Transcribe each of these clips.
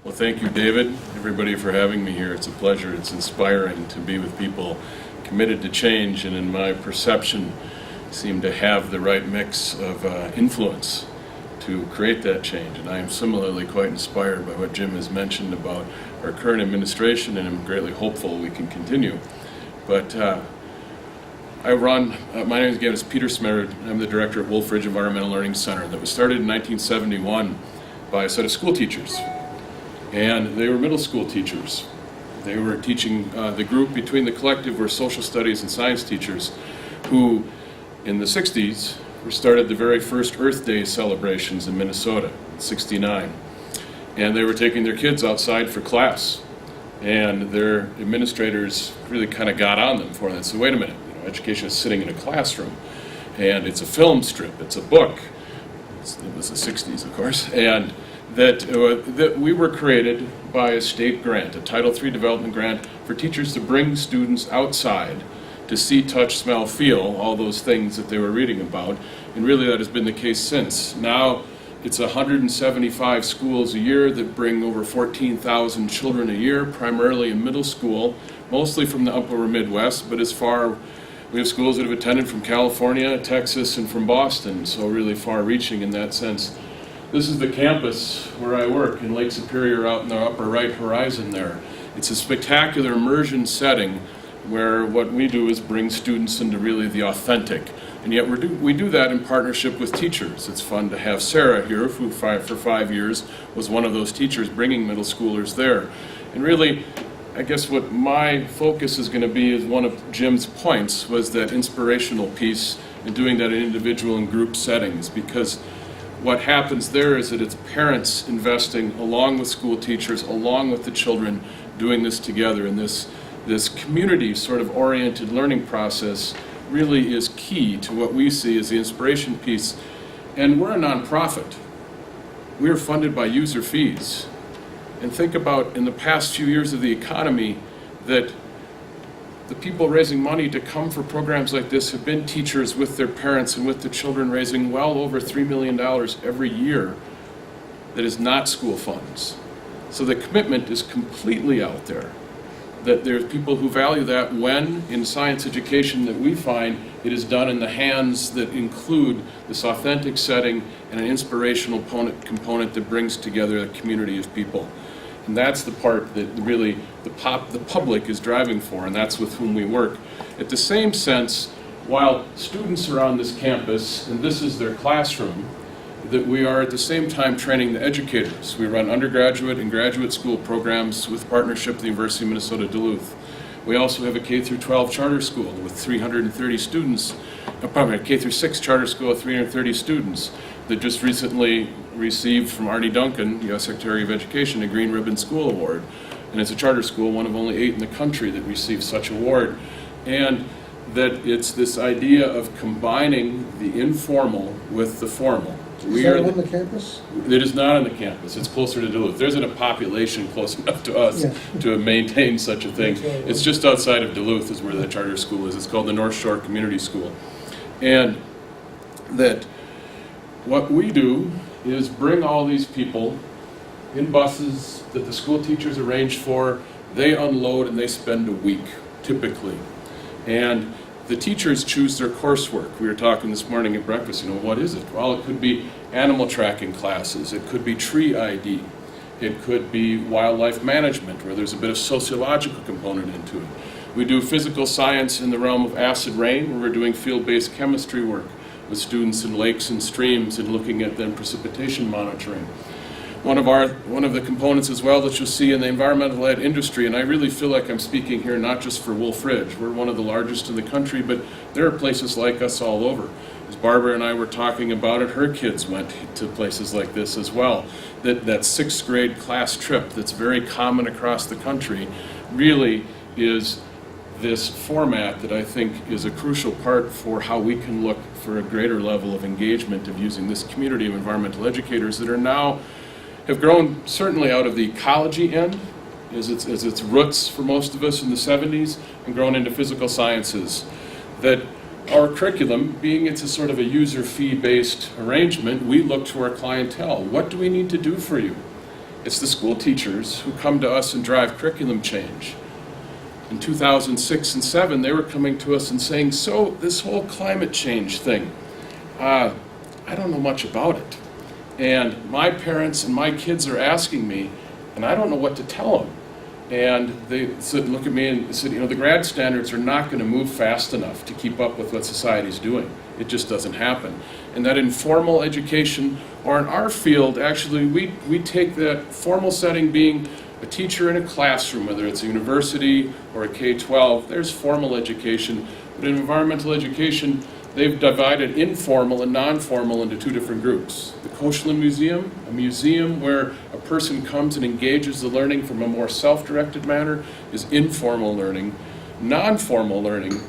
Well, thank you, David, everybody, for having me here. It's a pleasure. It's inspiring to be with people committed to change and, in my perception, seem to have the right mix of influence to create that change. And I am similarly quite inspired by what Jim has mentioned about our current administration, and I'm greatly hopeful we can continue. But I run, my name again is Peter Smerud. I'm the director at Wolf Ridge Environmental Learning Center that was started in 1971 by a set of school teachers. And they were middle school teachers. They were teaching, the group between the collective were social studies and science teachers who, in the 60s, started the very first Earth Day celebrations in Minnesota in '69. And they were taking their kids outside for class. And their administrators really kind of got on them for that. So wait a minute, education is sitting in a classroom. And it's a film strip, it's a book. It was the 60s, of course. And that we were created by a state grant, a Title III development grant for teachers to bring students outside to see, touch, smell, feel, all those things that they were reading about. And really that has been the case since. Now it's 175 schools a year that bring over 14,000 children a year, primarily in middle school, mostly from the upper Midwest, but we have schools that have attended from California, Texas, and from Boston, so really far-reaching in that sense. This is the campus where I work in Lake Superior out in the upper right horizon there. It's a spectacular immersion setting where what we do is bring students into really the authentic. And yet we do that in partnership with teachers. It's fun to have Sarah here, who for 5 years was one of those teachers bringing middle schoolers there. And really, I guess what my focus is going to be is one of Jim's points was that inspirational piece and doing that in individual and group settings, because what happens there is that it's parents investing along with school teachers, along with the children, doing this together. And this community sort of oriented learning process really is key to what we see as the inspiration piece. And we're a nonprofit. We are funded by user fees. And think about in the past few years of the economy that the people raising money to come for programs like this have been teachers with their parents and with the children, raising well over $3 million every year that is not school funds. So the commitment is completely out there. That there's people who value that when, in science education that we find, it is done in the hands that include this authentic setting and an inspirational component that brings together a community of people. And that's the part that really the public is driving for, and that's with whom we work. At the same sense, while students are on this campus, and this is their classroom, that we are at the same time training the educators. We run undergraduate and graduate school programs with partnership with the University of Minnesota Duluth. We also have a K-12 charter school with 330 students, K-6 charter school with 330 students that just recently received from Arnie Duncan, the U.S. Secretary of Education, a Green Ribbon School Award. And it's a charter school, one of only 8 in the country that receives such award. And that it's this idea of combining the informal with the formal. Is that on the campus? It is not on the campus. It's closer to Duluth. There isn't a population close enough to us to maintain such a thing. It's just outside of Duluth is where the charter school is. It's called the North Shore Community School. And that what we do is bring all these people in buses that the school teachers arrange for. They unload and they spend a week, typically. And the teachers choose their coursework. We were talking this morning at breakfast, what is it? Well, it could be animal tracking classes. It could be tree ID. It could be wildlife management, where there's a bit of sociological component into it. We do physical science in the realm of acid rain, where we're doing field-based chemistry work with students in lakes and streams and looking at then precipitation monitoring. One of the components as well that you'll see in the environmental ed industry, and I really feel like I'm speaking here not just for Wolf Ridge, we're one of the largest in the country, but there are places like us all over. As Barbara and I were talking about it, her kids went to places like this as well. That 6th grade class trip that's very common across the country really is this format that I think is a crucial part for how we can look for a greater level of engagement of using this community of environmental educators that are now have grown certainly out of the ecology end, as its roots for most of us in the 70s, and grown into physical sciences. That our curriculum, being it's a sort of a user fee-based arrangement, we look to our clientele. What do we need to do for you? It's the school teachers who come to us and drive curriculum change. In 2006 and 2007, they were coming to us and saying, so this whole climate change thing, I don't know much about it. And my parents and my kids are asking me, and I don't know what to tell them. And they said, look at me and said, the grad standards are not going to move fast enough to keep up with what society's doing. It just doesn't happen. And that informal education, or in our field, actually, we take that formal setting being a teacher in a classroom, whether it's a university or a K-12, there's formal education. But in environmental education, they've divided informal and non-formal into two different groups. The Koshland Museum, a museum where a person comes and engages the learning from a more self-directed manner, is informal learning. Non-formal learning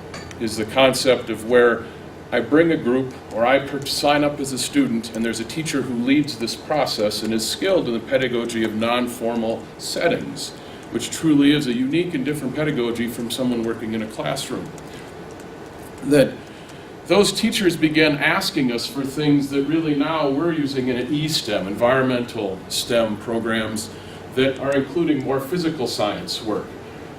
is the concept of where I bring a group, or I sign up as a student, and there's a teacher who leads this process and is skilled in the pedagogy of non-formal settings, which truly is a unique and different pedagogy from someone working in a classroom. That those teachers began asking us for things that really now we're using in an E-STEM, environmental STEM programs that are including more physical science work.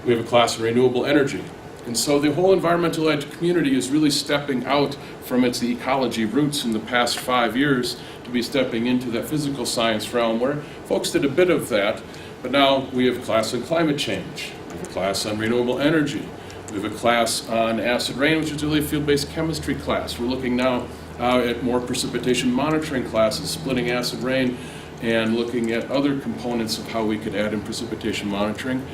We have a class in renewable energy. And so the whole environmental ed community is really stepping out from its ecology roots in the past 5 years to be stepping into that physical science realm where folks did a bit of that, but now we have a class on climate change, we have a class on renewable energy, we have a class on acid rain, which is really a field-based chemistry class. We're looking now at more precipitation monitoring classes, splitting acid rain, and looking at other components of how we could add in precipitation monitoring.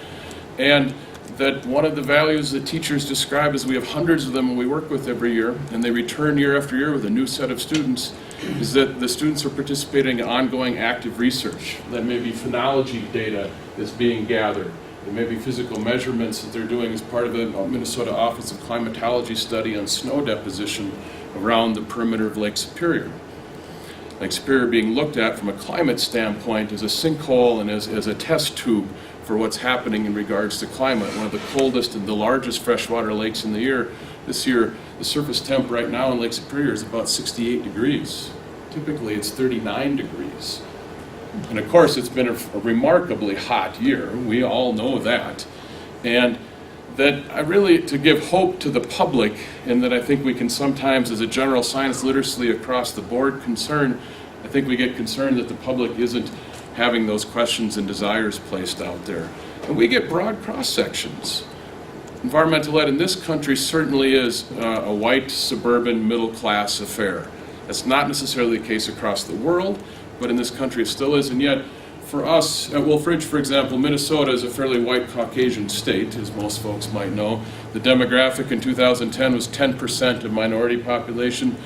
And that one of the values that teachers describe is we have hundreds of them we work with every year, and they return year after year with a new set of students, is that the students are participating in ongoing active research. That may be phenology data that's being gathered. It may be physical measurements that they're doing as part of the Minnesota Office of Climatology study on snow deposition around the perimeter of Lake Superior. Lake Superior being looked at from a climate standpoint as a sinkhole and as a test tube for what's happening in regards to climate. One of the coldest and the largest freshwater lakes in the year. This year, the surface temp right now in Lake Superior is about 68 degrees. Typically, it's 39 degrees. And of course, it's been a remarkably hot year. We all know that. And that I really, to give hope to the public, and that I think we can sometimes, as a general science literacy across the board concern, I think we get concerned that the public isn't having those questions and desires placed out there. And we get broad cross-sections. Environmental ed in this country certainly is a white, suburban, middle-class affair. That's not necessarily the case across the world, but in this country it still is. And yet, for us, at Wolf Ridge, for example, Minnesota is a fairly white Caucasian state, as most folks might know. The demographic in 2010 was 10% of minority population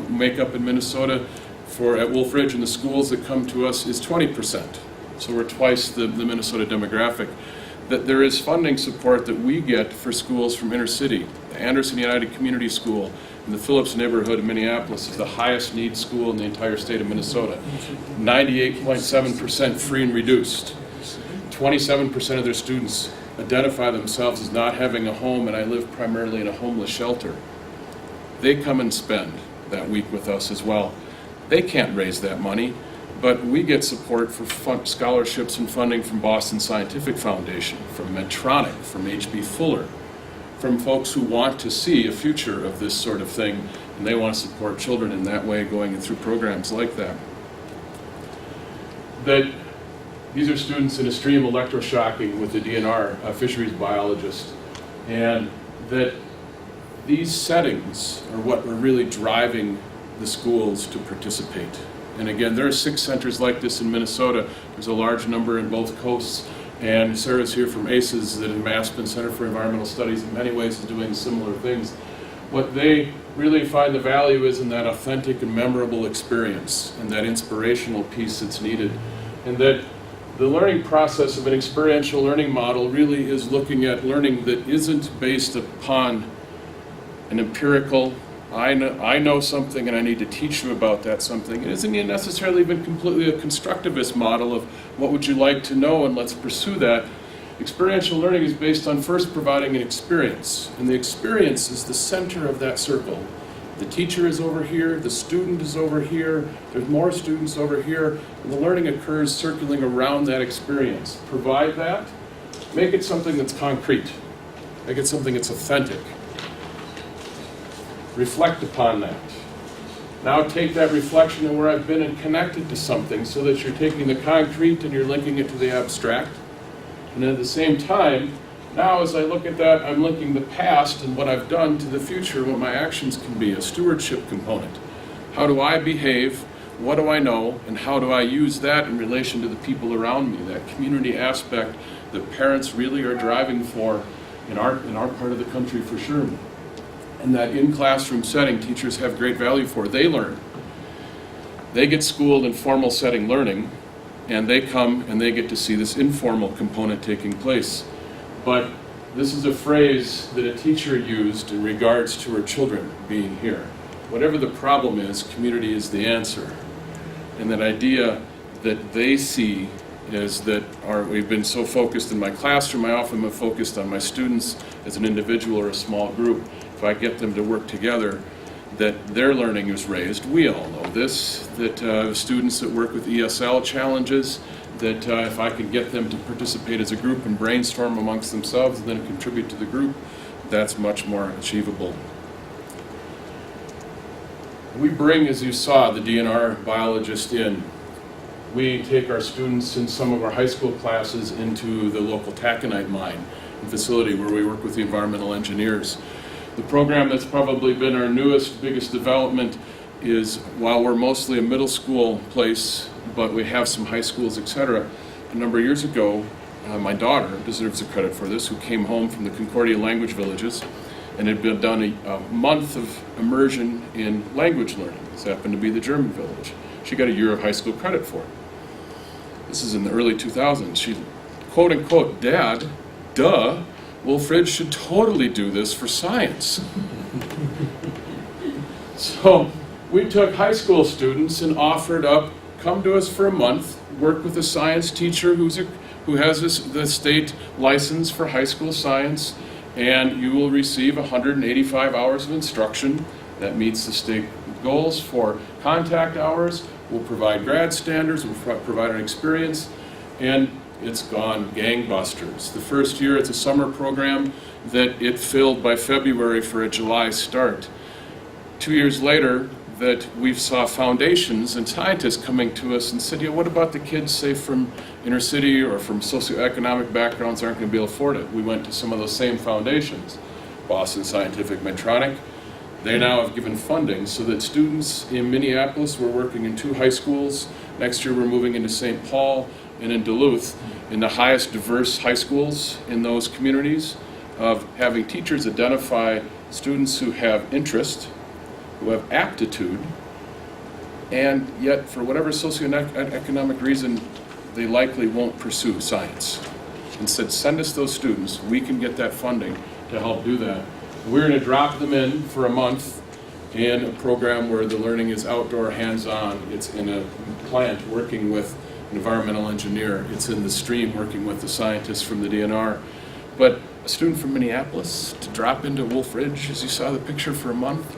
makeup in Minnesota. At Wolf Ridge, and the schools that come to us is 20%. So we're twice the Minnesota demographic. That there is funding support that we get for schools from inner city. The Anderson United Community School in the Phillips neighborhood of Minneapolis is the highest need school in the entire state of Minnesota. 98.7% free and reduced. 27% of their students identify themselves as not having a home, and I live primarily in a homeless shelter. They come and spend that week with us as well. They can't raise that money, but we get support for scholarships and funding from Boston Scientific Foundation, from Medtronic, from H.B. Fuller, from folks who want to see a future of this sort of thing, and they want to support children in that way, going through programs like that. That these are students in a stream electroshocking with the DNR, a fisheries biologist, and that these settings are what are really driving the schools to participate. And again, there are 6 centers like this in Minnesota. There's a large number in both coasts. And Sarah's here from ACES, the Aspen Center for Environmental Studies, in many ways is doing similar things. What they really find the value is in that authentic and memorable experience and that inspirational piece that's needed. And that the learning process of an experiential learning model really is looking at learning that isn't based upon an empirical, I know something and I need to teach you about that something. It isn't necessarily even completely a constructivist model of what would you like to know and let's pursue that. Experiential learning is based on first providing an experience, and the experience is the center of that circle. The teacher is over here, the student is over here, there's more students over here, and the learning occurs circling around that experience. Provide that, make it something that's concrete, make it something that's authentic. Reflect upon that. Now take that reflection and where I've been and connect it to something so that you're taking the concrete and you're linking it to the abstract. And at the same time, now as I look at that, I'm linking the past and what I've done to the future, what my actions can be, a stewardship component. How do I behave? What do I know? And how do I use that in relation to the people around me? That community aspect that parents really are driving for in our part of the country for sure. And that in-classroom setting teachers have great value for. They learn. They get schooled in formal setting learning, and they come and they get to see this informal component taking place. But this is a phrase that a teacher used in regards to her children being here. Whatever the problem is, community is the answer. And that idea that they see is that we've been so focused in my classroom, I often am focused on my students as an individual or a small group. If I get them to work together, that their learning is raised. We all know this, that students that work with ESL challenges, that if I can get them to participate as a group and brainstorm amongst themselves and then contribute to the group, that's much more achievable. We bring, as you saw, the DNR biologist in. We take our students in some of our high school classes into the local taconite mine and facility where we work with the environmental engineers. The program that's probably been our newest, biggest development is, while we're mostly a middle school place, but we have some high schools, etc. A number of years ago, my daughter deserves the credit for this, who came home from the Concordia language villages and had been done a month of immersion in language learning. This happened to be the German village. She got a year of high school credit for it. This is in the early 2000s. She, quote unquote, "Dad, duh, Wolfridge should totally do this for science." So we took high school students and offered up, come to us for a month, work with a science teacher who has the state license for high school science, and you will receive 185 hours of instruction that meets the state goals for contact hours. We'll provide grad standards, we'll provide an experience, and it's gone gangbusters. The first year, it's a summer program that it filled by February for a July start. 2 years later, that we saw foundations and scientists coming to us and said, what about the kids, say, from inner city or from socioeconomic backgrounds aren't going to be able to afford it? We went to some of those same foundations. Boston Scientific Medtronic, they now have given funding so that students in Minneapolis, we're working in 2 high schools. Next year, we're moving into St. Paul and in Duluth, in the highest diverse high schools in those communities, of having teachers identify students who have interest, who have aptitude, and yet for whatever socioeconomic reason, they likely won't pursue science. Instead, send us those students. We can get that funding to help do that. We're going to drop them in for a month in a program where the learning is outdoor, hands-on. It's in a plant working with an environmental engineer. It's in the stream working with the scientists from the DNR. But a student from Minneapolis to drop into Wolf Ridge, as you saw the picture, for a month,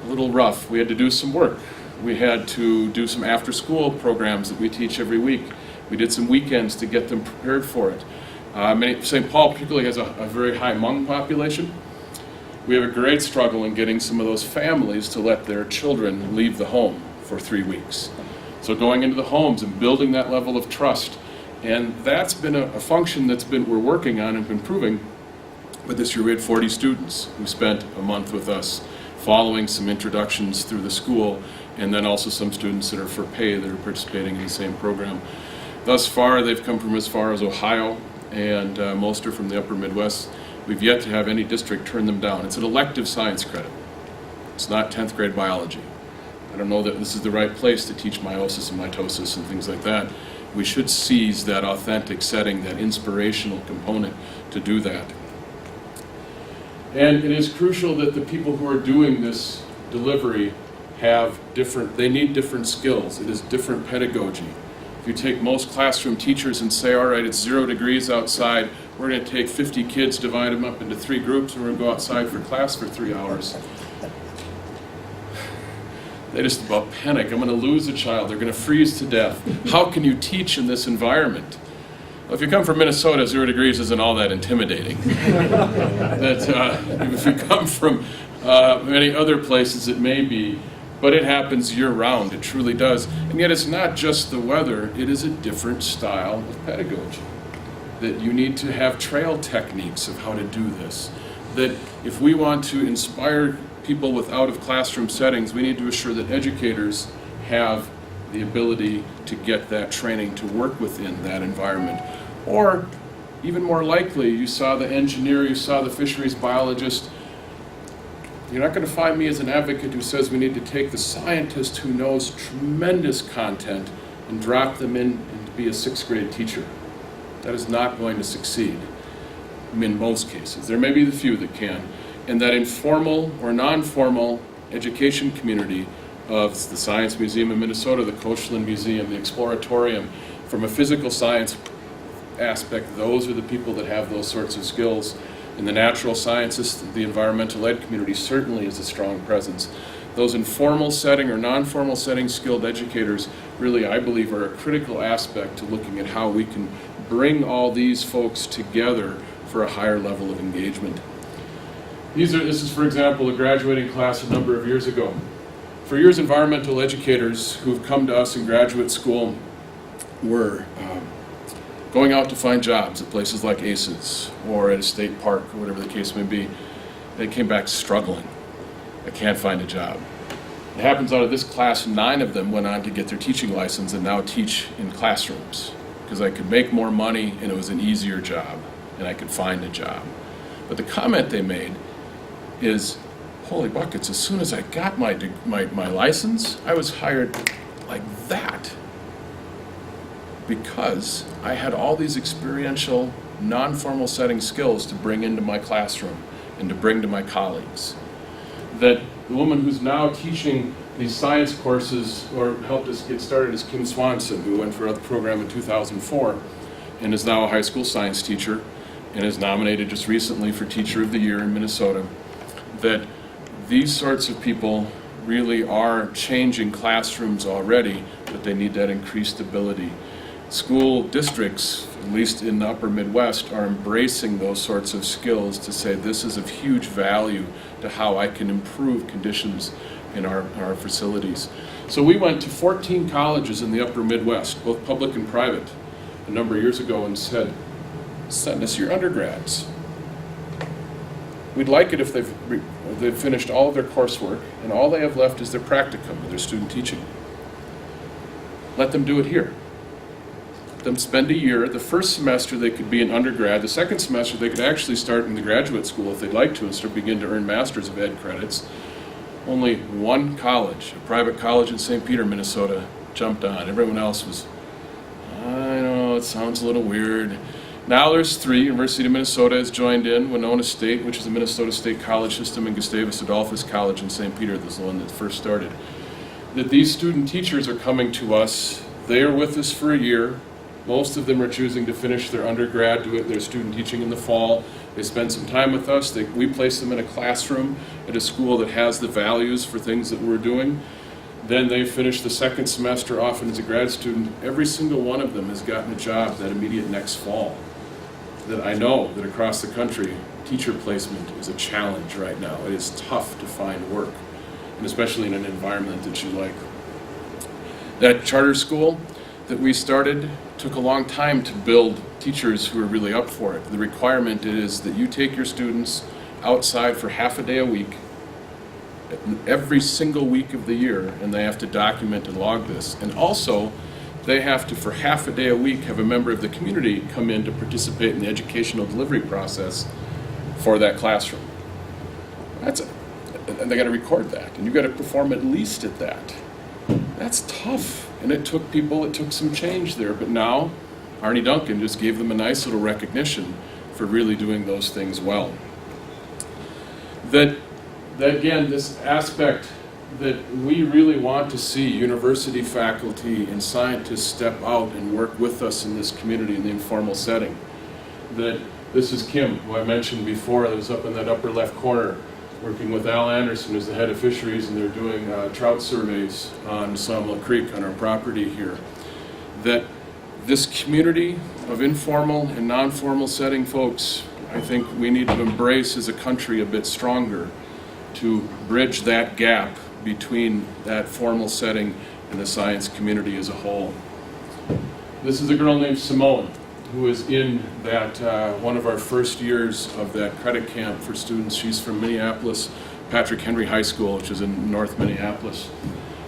a little rough. We had to do some work. We had to do some after-school programs that we teach every week. We did some weekends to get them prepared for it. St. Paul particularly has a very high Hmong population. We have a great struggle in getting some of those families to let their children leave the home for 3 weeks. So going into the homes and building that level of trust. And that's been a function we're working on and improving. But this year we had 40 students who spent a month with us, following some introductions through the school, and then also some students that are for pay that are participating in the same program. Thus far, they've come from as far as Ohio, and most are from the upper Midwest. We've yet to have any district turn them down. It's an elective science credit. It's not 10th grade biology. I don't know that this is the right place to teach meiosis and mitosis and things like that. We should seize that authentic setting, that inspirational component to do that. And it is crucial that the people who are doing this delivery they need different skills. It is different pedagogy. If you take most classroom teachers and say, all right, it's 0 degrees outside, we're going to take 50 kids, divide them up into 3 groups, and we're going to go outside for class for 3 hours. They just about panic. I'm going to lose a child. They're going to freeze to death. How can you teach in this environment? Well, if you come from Minnesota, 0 degrees isn't all that intimidating. If you come from many other places, it may be, but it happens year-round. It truly does. And yet it's not just the weather. It is a different style of pedagogy. That you need to have trail techniques of how to do this. That if we want to inspire people with out-of-classroom settings, we need to assure that educators have the ability to get that training to work within that environment. Or, even more likely, you saw the engineer, you saw the fisheries biologist. You're not going to find me as an advocate who says we need to take the scientist who knows tremendous content and drop them in and to be a 6th grade teacher. That is not going to succeed in most cases. There may be the few that can. And that informal or non-formal education community of the Science Museum in Minnesota, the Koshland Museum, the Exploratorium, from a physical science aspect, those are the people that have those sorts of skills. In the natural sciences, the environmental ed community certainly is a strong presence. Those informal setting or non-formal setting skilled educators really, I believe, are a critical aspect to looking at how we can bring all these folks together for a higher level of engagement. This is, for example, a graduating class a number of years ago. For years, environmental educators who have come to us in graduate school were going out to find jobs at places like ACES or at a state park or whatever the case may be. They came back struggling. I can't find a job. It happens out of this class, 9 of them went on to get their teaching license and now teach in classrooms because I could make more money and it was an easier job and I could find a job. But the comment they made is, holy buckets, as soon as I got my license, I was hired like that because I had all these experiential, non-formal setting skills to bring into my classroom and to bring to my colleagues. That the woman who's now teaching these science courses or helped us get started is Kim Swanson, who went for a program in 2004 and is now a high school science teacher and is nominated just recently for Teacher of the Year in Minnesota. That these sorts of people really are changing classrooms already, but they need that increased ability. School districts, at least in the upper Midwest, are embracing those sorts of skills to say this is of huge value to how I can improve conditions in our facilities. So we went to 14 colleges in the upper Midwest, both public and private, a number of years ago and said, send us your undergrads. We'd like it if they've finished all of their coursework and all they have left is their practicum or their student teaching. Let them do it here. Let them spend a year. The first semester they could be an undergrad. The second semester they could actually start in the graduate school if they'd like to and start begin to earn Masters of Ed credits. Only one college, a private college in St. Peter, Minnesota, jumped on. Everyone else was, I know, it sounds a little weird. Now there's 3. University of Minnesota has joined in. Winona State, which is the Minnesota State College System, and Gustavus Adolphus College in St. Peter, this is the one that first started. That these student teachers are coming to us. They are with us for a year. Most of them are choosing to finish their undergrad, do their student teaching in the fall. They spend some time with us. We place them in a classroom at a school that has the values for things that we're doing. Then they finish the second semester, often as a grad student. Every single one of them has gotten a job that immediate next fall. That I know that across the country, teacher placement is a challenge right now. It is tough to find work, and especially in an environment that you like. That charter school that we started took a long time to build teachers who are really up for it. The requirement is that you take your students outside for half a day a week, every single week of the year, and they have to document and log this. And also, they have to, for half a day a week, have a member of the community come in to participate in the educational delivery process for that classroom. And they got to record that, and you got to perform at least at that. That's tough, and it took some change there, but now Arnie Duncan just gave them a nice little recognition for really doing those things well. That again, this aspect that we really want to see university faculty and scientists step out and work with us in this community in the informal setting. That this is Kim, who I mentioned before, that was up in that upper left corner, working with Al Anderson, who's the head of fisheries, and they're doing trout surveys on Sawmill Creek on our property here, that this community of informal and non-formal setting folks, I think we need to embrace as a country a bit stronger to bridge that gap between that formal setting and the science community as a whole. This is a girl named Simone, who is in that one of our first years of that credit camp for students. She's from Minneapolis, Patrick Henry High School, which is in North Minneapolis,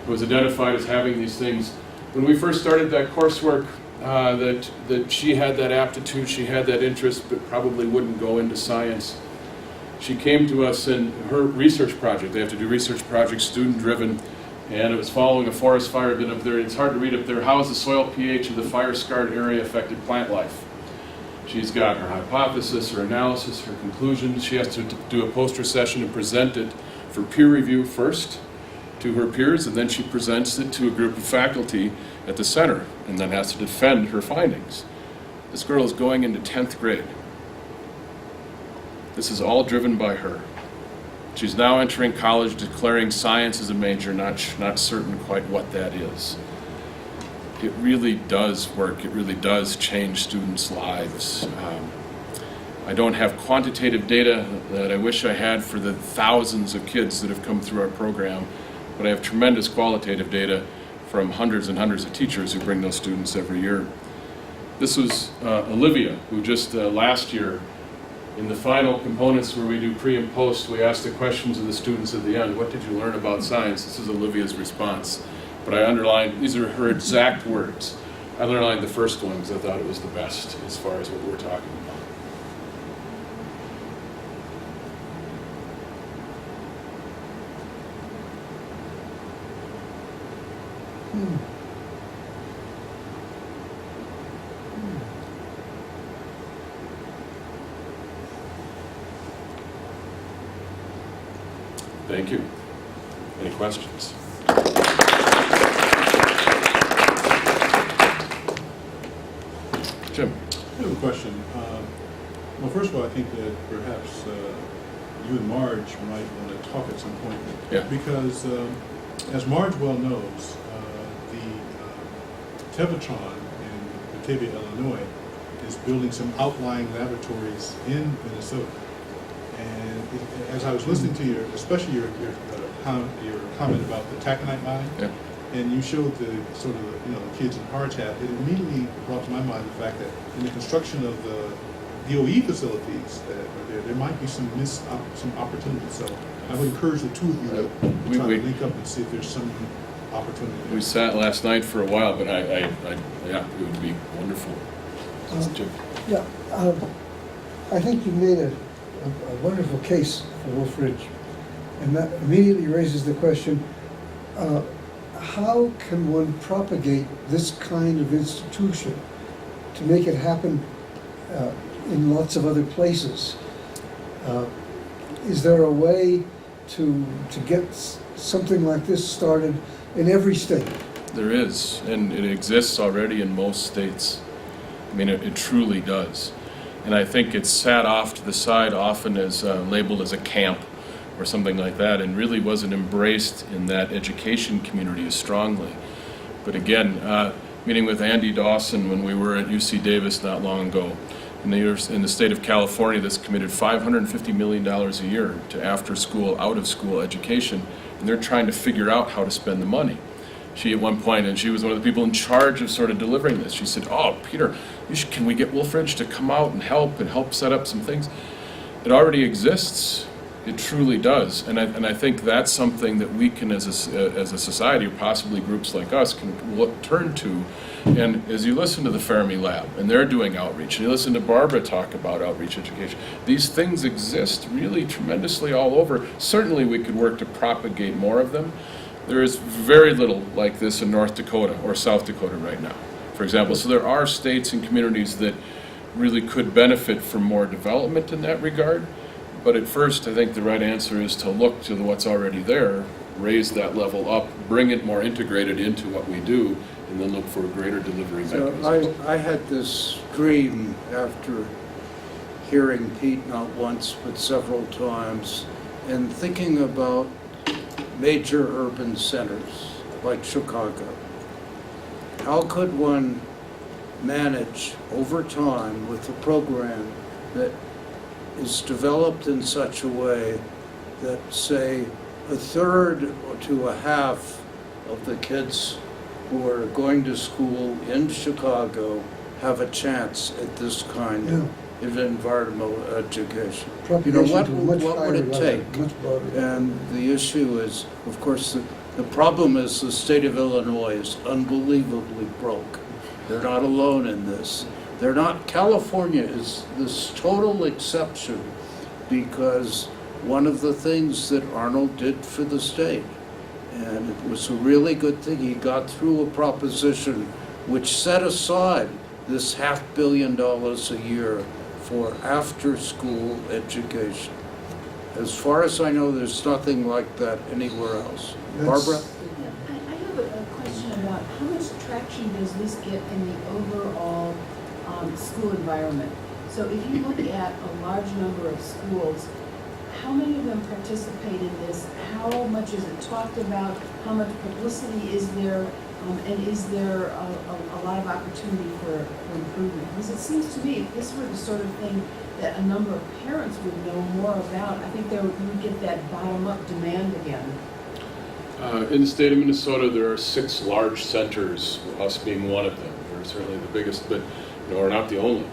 who was identified as having these things. When we first started that coursework, that she had that aptitude, she had that interest, but probably wouldn't go into science. She came to us in her research project. They have to do research projects, student-driven, and it was following a forest fire. Been up there. It's hard to read up there. How has the soil pH of the fire-scarred area affected plant life? She's got her hypothesis, her analysis, her conclusions. She has to do a poster session and present it for peer review first to her peers, and then she presents it to a group of faculty at the center, and then has to defend her findings. This girl is going into 10th grade. This is all driven by her. She's now entering college, declaring science as a major, not certain quite what that is. It really does work. It really does change students' lives. I don't have quantitative data that I wish I had for the thousands of kids that have come through our program, but I have tremendous qualitative data from hundreds and hundreds of teachers who bring those students every year. This was Olivia, who just last year, in the final components where we do pre and post, we ask the questions of the students at the end. What did you learn about science? This is Olivia's response. But I underlined, these are her exact words. I underlined the first one because I thought it was the best as far as what we're talking about. Thank you. Any questions? Jim? I have a question. Well, first of all, I think that perhaps you and Marge might want to talk at some point. Yeah. Because, as Marge well knows, the Tevatron in Batavia, Illinois, is building some outlying laboratories in Minnesota. And as I was listening to your, especially your comment about the taconite mining, Yeah. and you showed the sort of the kids in hardhat, it immediately brought to my mind the fact that in the construction of the DOE facilities that are there might be some opportunities. So I would encourage the two of you to try to link up and see if there's some opportunity there. We sat last night for a while, but yeah, it would be wonderful. Jim? Yeah, I think you made a wonderful case for Wolf Ridge, and that immediately raises the question, how can one propagate this kind of institution to make it happen in lots of other places? Is there a way to get something like this started in every state? There is, and it exists already in most states. I mean, it truly does. And I think it's sat off to the side often as labeled as a camp or something like that, and really wasn't embraced in that education community as strongly. But again, meeting with Andy Dawson when we were at UC Davis not long ago, in the state of California that's committed $550 million a year to after-school, out-of-school education, and they're trying to figure out how to spend the money. She at one point, and she was one of the people in charge of sort of delivering this, she said, "Oh, Peter, can we get Wolf Ridge to come out and help set up some things?" It already exists. It truly does, and I think that's something that we can, as a society, or possibly groups like us, can turn to. And as you listen to the Fermi Lab, and they're doing outreach, and you listen to Barbara talk about outreach education, these things exist really tremendously all over. Certainly we could work to propagate more of them. There is very little like this in North Dakota or South Dakota right now, for example. So there are states and communities that really could benefit from more development in that regard. But at first, I think the right answer is to look to what's already there, raise that level up, bring it more integrated into what we do, and then look for a greater delivery mechanism. So I had this dream after hearing Pete not once but several times and thinking about major urban centers like Chicago, how could one manage over time with a program that is developed in such a way that, say, a third to a half of the kids who are going to school in Chicago have a chance at this kind of environmental education? You know, what would it take? And the issue is, of course, the problem is the state of Illinois is unbelievably broke. They're not alone in this. They're not, California is this total exception because one of the things that Arnold did for the state, and it was a really good thing, he got through a proposition which set aside this $500 million a year for after-school education. As far as I know, there's nothing like that anywhere else. Barbara? I have a question about how much traction does this get in the overall school environment? So if you look at a large number of schools, how many of them participate in this? How much is it talked about? How much publicity is there? And is there a lot of opportunity for improvement? Because it seems to me if this were the sort of thing that a number of parents would know more about, I think you would get that bottom-up demand again. In the state of Minnesota, there are 6 large centers, us being one of them. They're certainly the biggest, but are not the only.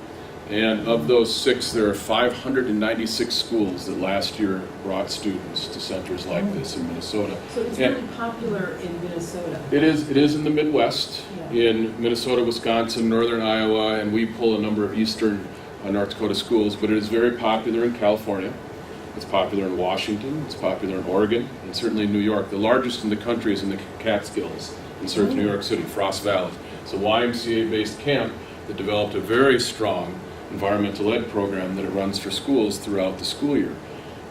And of those 6, there are 596 schools that last year brought students to centers like this in Minnesota. So it's really popular in Minnesota. It is in the Midwest, in Minnesota, Wisconsin, northern Iowa, and we pull a number of eastern North Dakota schools, but it is very popular in California. It's popular in Washington, it's popular in Oregon, and certainly New York. The largest in the country is in the Catskills, in South New York City, Frost Valley. It's a YMCA-based camp that developed a very strong environmental ed program that it runs for schools throughout the school year.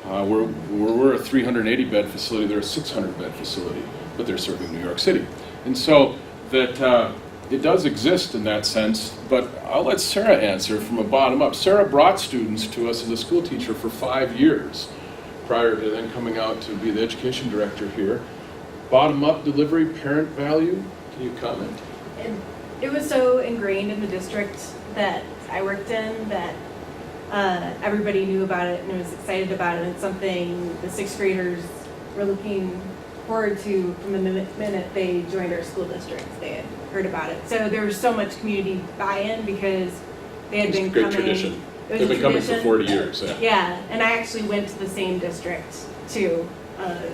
We're a 380-bed facility, they're a 600-bed facility, but they're serving New York City. And so that it does exist in that sense, but I'll let Sarah answer from a bottom up. Sarah brought students to us as a school teacher for 5 years prior to then coming out to be the education director here. Bottom up delivery, parent value, can you comment? It was so ingrained in the district that I worked in that everybody knew about it and was excited about it. It's something the 6th graders were looking forward to from the minute they joined our school district. They had heard about it. So there was so much community buy-in because they had been coming. It's a great tradition. It was They've been coming for tradition. 40 years. Yeah, and I actually went to the same district too.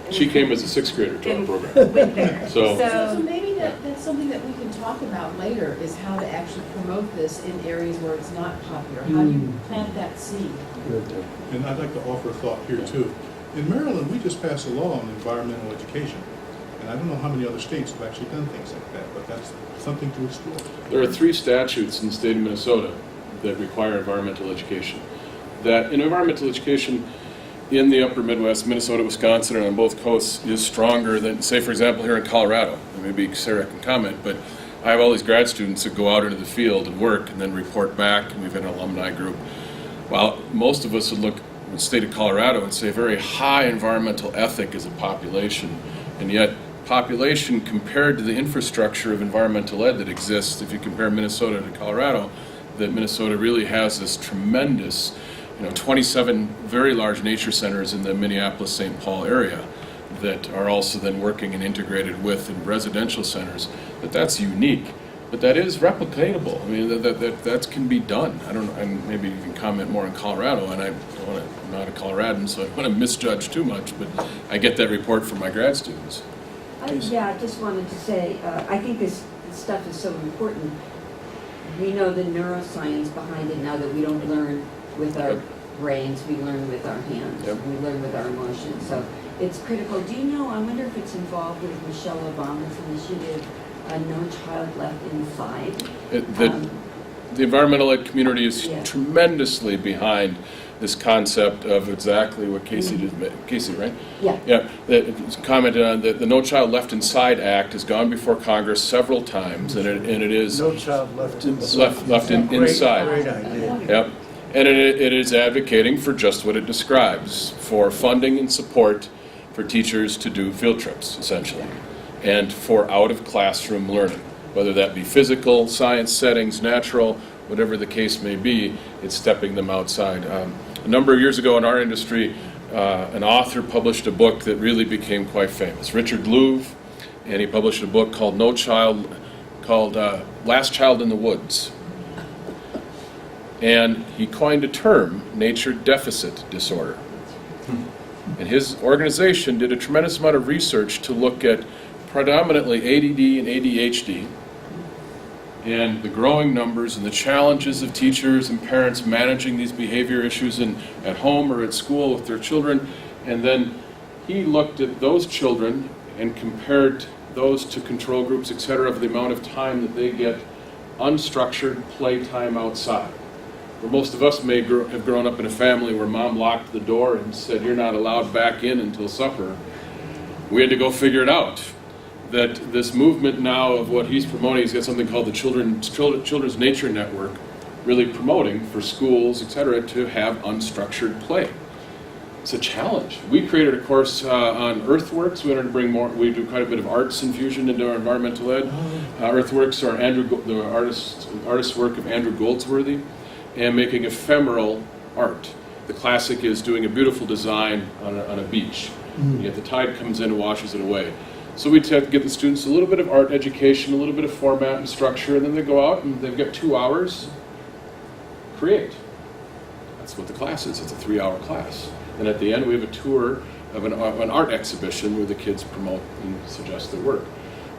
She came as a 6th grader to our program. Went there. So maybe that's something that we can talk about later, is how to actually promote this in areas where it's not popular. How do you plant that seed? And I'd like to offer a thought here too. In Maryland, we just passed a law on environmental education. And I don't know how many other states have actually done things like that, but that's something to explore. There are 3 statutes in the state of Minnesota that require environmental education. That in environmental education in the upper Midwest, Minnesota, Wisconsin, and on both coasts is stronger than, say, for example, here in Colorado. And maybe Sarah can comment, but I have all these grad students that go out into the field and work and then report back, and we've got an alumni group. While most of us would look at the state of Colorado and say very high environmental ethic as a population, and yet population compared to the infrastructure of environmental ed that exists, if you compare Minnesota to Colorado, that Minnesota really has this tremendous 27 very large nature centers in the Minneapolis-St. Paul area that are also then working and integrated with in residential centers. But that's unique, but that is replicatable. I mean, that can be done. I don't know, and maybe you can comment more on Colorado, and I'm not a Coloradan, so I don't want to misjudge too much, but I get that report from my grad students. Yeah, I just wanted to say, I think this stuff is so important. We know the neuroscience behind it now, that we don't learn with our brains, we learn with our hands, we learn with our emotions. So it's critical. Do you know, I wonder if it's involved with Michelle Obama's initiative, No Child Left Inside? The environmental ed community is tremendously behind this concept of exactly what Casey did. Casey, right? Yeah. Yeah. It's commented on that the No Child Left Inside Act has gone before Congress several times, and it is No child left inside. left inside. Great idea. Yep. And it is advocating for just what it describes, for funding and support for teachers to do field trips, essentially, and for out-of-classroom learning, whether that be physical, science settings, natural, whatever the case may be, it's stepping them outside. A number of years ago in our industry, an author published a book that really became quite famous, Richard Louv, and he published a book called Last Child in the Woods. And he coined a term, nature deficit disorder. And his organization did a tremendous amount of research to look at predominantly ADD and ADHD and the growing numbers and the challenges of teachers and parents managing these behavior issues at home or at school with their children. And then he looked at those children and compared those to control groups, et cetera, of the amount of time that they get unstructured playtime outside. Where most of us may have grown up in a family where mom locked the door and said, "You're not allowed back in until supper." We had to go figure it out. That this movement now of what he's promoting, he's got something called the Children's Nature Network, really promoting for schools, et cetera, to have unstructured play. It's a challenge. We created a course on earthworks. We wanted to bring more, we do quite a bit of arts infusion into our environmental ed. Earthworks are the artist's work of Andrew Goldsworthy, and making ephemeral art. The classic is doing a beautiful design on a beach. And yet the tide comes in and washes it away. So we have to give the students a little bit of art education, a little bit of format and structure, and then they go out and they've got 2 hours, create. That's what the class is. It's a 3-hour class. And at the end we have a tour of an art exhibition where the kids promote and suggest their work.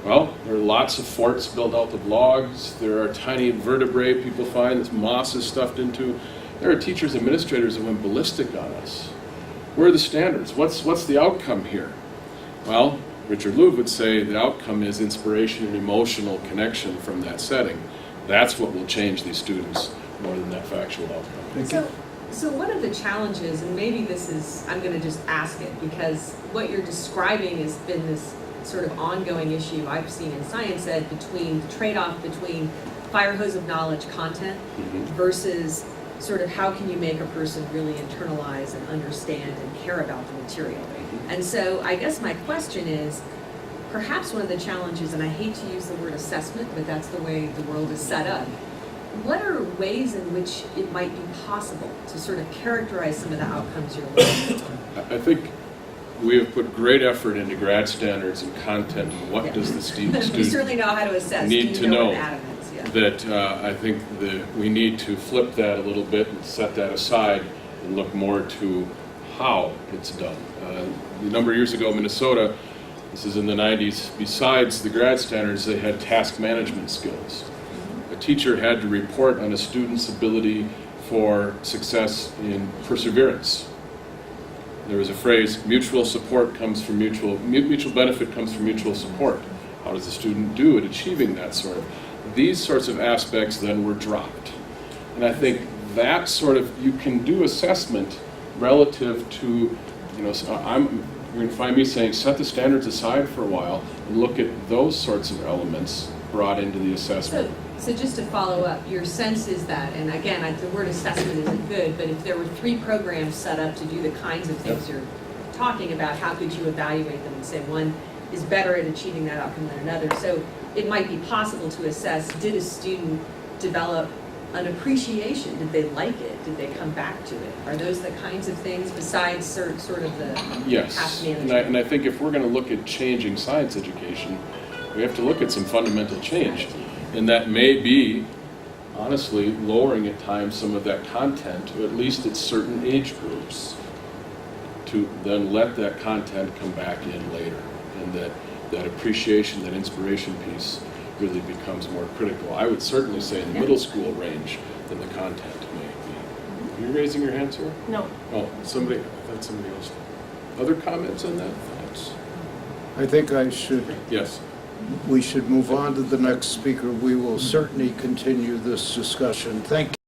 Well, there are lots of forts built out of logs. There are tiny vertebrae people find that moss is stuffed into. There are teachers, administrators that went ballistic on us. Where are the standards? What's the outcome here? Well, Richard Louv would say the outcome is inspiration and emotional connection from that setting. That's what will change these students more than that factual outcome. So one of the challenges, and maybe this is, I'm going to just ask it, because what you're describing has been this sort of ongoing issue I've seen in science ed between the trade-off between fire hose of knowledge content versus sort of how can you make a person really internalize and understand and care about the material. And so I guess my question is, perhaps one of the challenges, and I hate to use the word assessment, but that's the way the world is set up, what are ways in which it might be possible to sort of characterize some of the outcomes you're looking at? I think we have put great effort into grad standards and content. What does the student We certainly know how to assess. need Do to you know? what an atom is? Yeah. That I think that we need to flip that a little bit and set that aside and look more to how it's done. A number of years ago, Minnesota, this is in the 90s, besides the grad standards, they had task management skills. A teacher had to report on a student's ability for success in perseverance. There was a phrase, mutual support comes from mutual benefit comes from mutual support. How does the student do at achieving that sort of? These sorts of aspects then were dropped. And I think that sort of, you can do assessment relative to, you're going to find me saying, set the standards aside for a while and look at those sorts of elements brought into the assessment. So just to follow up, your sense is that, and again, the word assessment isn't good, but if there were 3 programs set up to do the kinds of things you're talking about, how could you evaluate them and say one is better at achieving that outcome than another? So it might be possible to assess, did a student develop an appreciation? Did they like it? Did they come back to it? Are those the kinds of things besides sort of the Yes, task and management? I think if we're going to look at changing science education, we have to look at some fundamental change. And that may be, honestly, lowering at times some of that content, to at least at certain age groups, to then let that content come back in later. And that appreciation, that inspiration piece really becomes more critical. I would certainly say in the middle school range than the content may be. Are you raising your hand, sir? No. Oh, I thought somebody else. Other comments on that? Thoughts? I think Yes. we should move on to the next speaker. We will certainly continue this discussion. Thank you.